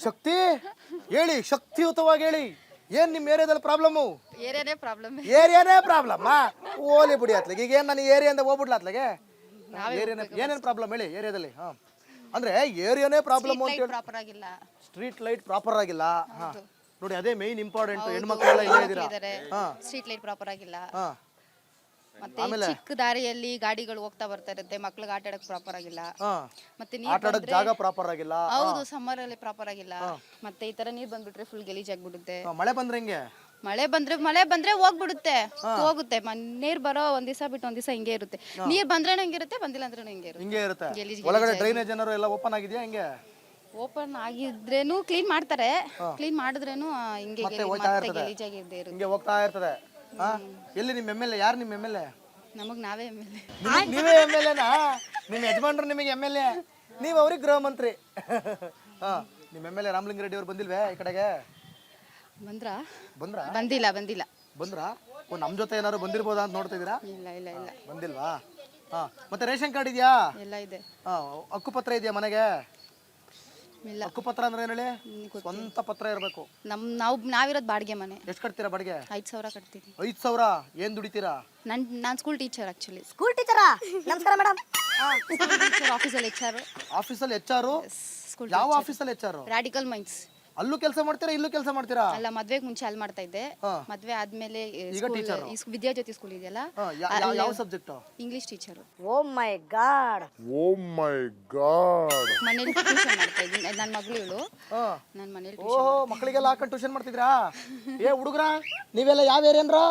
ಶಕ್ತಿ ಹೇಳಿ, ಶಕ್ತಿಯುತವಾಗಿ ಹೇಳಿ. ಏನ್ ನಿಮ್ಮ ಏರಿಯಾದಲ್ಲಿ ಪ್ರಾಬ್ಲಮ್ಮು? ಏರಿಯಾನೇ ಪ್ರಾಬ್ಲಮ್. ಓಲಿ ಬಿಡಿ ಅತ್ಲಾಗ. ಈಗ ಏನ್ ನಾನು ಏರಿಯಿಂದ ಹೋಗ್ಬಿಡ್ಲ ಅತ್ಲಾಗೆ? ಏನೇನ್ ಪ್ರಾಬ್ಲಮ್ ಹೇಳಿ ಏರಿಯಾದಲ್ಲಿ? ಹಾ, ಅಂದ್ರೆ ಏರಿಯಾನೇ ಪ್ರಾಬ್ಲಮ್ ಅಂತ ಹೇಳಿ. ಪ್ರಾಪರ್ ಆಗಿಲ್ಲ, ಸ್ಟ್ರೀಟ್ ಲೈಟ್ ಪ್ರಾಪರ್ ಆಗಿಲ್ಲ. ಹಾ, ನೋಡಿ ಅದೇ ಮೇನ್ ಇಂಪಾರ್ಟೆಂಟ್. ಹೆಣ್ಮಕ್ಳೆಲ್ಲ ಇಲ್ಲೇ ಇದೀರಾ. ಸ್ಟ್ರೀಟ್ ಲೈಟ್ ಪ್ರಾಪರ್ ಆಗಿಲ್ಲ. ಹಾ, ಮತ್ತೆ ಚಿಕ್ಕ ದಾರಿಯಲ್ಲಿ ಗಾಡಿಗಳು ಹೋಗ್ತಾ ಬರ್ತಾ ಇರುತ್ತೆ, ಮಕ್ಳಿಗೆ ಆಟ ಆಡಕ್ ಪ್ರಾಪರ್ ಆಗಿಲ್ಲ. ಹಾ, ಮತ್ತೆ ಆಟ ಆಡಕ್ ಜಾಗ ಪ್ರಾಪರ್ ಆಗಿಲ್ಲ. ಹೌದು, ಸಮ್ಮರ್ ಅಲ್ಲಿ ಪ್ರಾಪರ್ ಆಗಿಲ್ಲ. ಮತ್ತೆ ಈ ತರ ನೀರ್ ಬಂದ್ಬಿಟ್ರೆ ಫುಲ್ ಗಲೀಜಾಗ್ಬಿಡುತ್ತೆ. ಮಳೆ ಬಂದ್ರೆ ಹೆಂಗೆ? ಮಳೆ ಬಂದ್ರೆ ಹೋಗುತ್ತೆ. ನೀರ್ ಬರೋ ಒಂದ್ ದಿವಸ ಬಿಟ್ಟು ಒಂದ್ ದಿವಸ ಹಿಂಗೆ ಇರುತ್ತೆ. ನೀರ್ ಬಂದ್ರೆ ಹಿಂಗಿರುತ್ತೆ, ಬಂದಿಲ್ಲ ಅಂದ್ರೆ ಹಿಂಗೆ ಇರುತ್ತೆ. ಒಳಗಡೆ ಡ್ರೈನೇಜ್ ಏನಾರು ಎಲ್ಲ ಓಪನ್ ಆಗಿದೆಯಾ ಹೆಂಗೆ? ಓಪನ್ ಆಗಿದ್ರೇನು ಕ್ಲೀನ್ ಮಾಡ್ತಾರೆ, ಕ್ಲೀನ್ ಮಾಡಿದ್ರೇನು ಹಿಂಗೆ ಗಲೀಜಾಗಿದ್ದೇ ಇರುತ್ತೆ. ಹಿಂಗೆ ಹೋಗ್ತಾ ಇರ್ತದೆ. ಹಾ, ಎಲ್ಲಿ ನಿಮ್ಮ MLA? ಯಾರು ನಿಮ್ಮ MLA? ನಮಗ್ ನಾವೇ MLA. ನೀವೇ MLAನಾ? ನಿಮ್ಮ ಯಜಮಾನ್ರು ನಿಮಗೆ MLA, ನೀವು ಅವ್ರಿಗೆ ಗೃಹ ಮಂತ್ರಿ. ಹಾ, ನಿಮ್ಮ MLA ರಾಮಲಿಂಗಾರೆಡ್ಡಿ ಅವ್ರು ಬಂದಿಲ್ವೇ ಈ ಕಡೆಗೆ? ಬಂದ್ರಾ? ಬಂದಿಲ್ಲ. ಬಂದ್ರಾ? ಓ, ನಮ್ ಜೊತೆ ಏನಾದ್ರು ಬಂದಿರ್ಬೋದಾ ಅಂತ ನೋಡ್ತಾ ಇದೀರಾ? ಇಲ್ಲ. ಬಂದಿಲ್ವಾ? ಹಾ, ಮತ್ತೆ ರೇಷನ್ ಕಾರ್ಡ್ ಇದೆಯಾ? ಎಲ್ಲ ಇದೆ. ಹಾ, ಹಕ್ಕುಪತ್ರ ಇದೆಯಾ ಮನೆಗೆ? ಇಲ್ಲ. ಹಕ್ಕುಪತ್ರ ಅಂದ್ರೆ ಏನ್ ಹೇಳಿ? ಸ್ವಂತ ಪತ್ರ ಇರಬೇಕು. ನಾವಿರೋದು ಬಾಡಿಗೆ ಮನೆ. ಎಷ್ಟು ಕಟ್ತೀರಾ ಬಾಡಿಗೆ? 5,000 ಕಟ್ತೀವಿ. 5,000? ಏನ್ ದುಡಿತೀರಾ? ನಾನ್ ಸ್ಕೂಲ್ ಟೀಚರ್. ಆಕ್ಚುಲಿ ಸ್ಕೂಲ್ ಟೀಚರಾ? ನಮಸ್ಕಾರ ಮೇಡಮ್. ಆಫೀಸಲ್ಲಿ HR. ಆಫೀಸಲ್ಲಿ HR? ಸ್ಕೂಲ್ ಯಾವ ಆಫೀಸಲ್ಲಿ HR? Radical minds. ಅಲ್ಲೂ ಕೆಲಸ ಮಾಡ್ತೀರಾ, ಇಲ್ಲೂ ಕೆಲಸ ಮಾಡ್ತೀರಾ? ಅಲ್ಲ, ಮದ್ವೆಗೆ ಮುಂಚೆ ಅಲ್ಲಿ ಮಾಡ್ತಾ ಇದ್ದೆ. ಮದ್ವೆ ಆದ್ಮೇಲೆ ವಿದ್ಯಾಜ್ಯೋತಿ ಸ್ಕೂಲ್ ಇದೆಯಲ್ಲ, ಯಾವ subject? English teacher. Oh my god. ಮನೇಲಿ ಟ್ಯೂಷನ್ ಮಾಡ್ತಾ ಇದ್ದೀನಿ. ನನ್ನ ಮಗಳು ಇವಳು. ನನ್ನ ಮನೇಲಿ ಓಹೋ, ಮಕ್ಕಳಿಗೆಲ್ಲ ಹಾಕೊಂಡು ಟ್ಯೂಷನ್ ಮಾಡ್ತಿದ್ರಾ? ಏ ಹುಡುಗ್ರ, ನೀವೆಲ್ಲ ಯಾವ ಏರಿಯನ್ರ?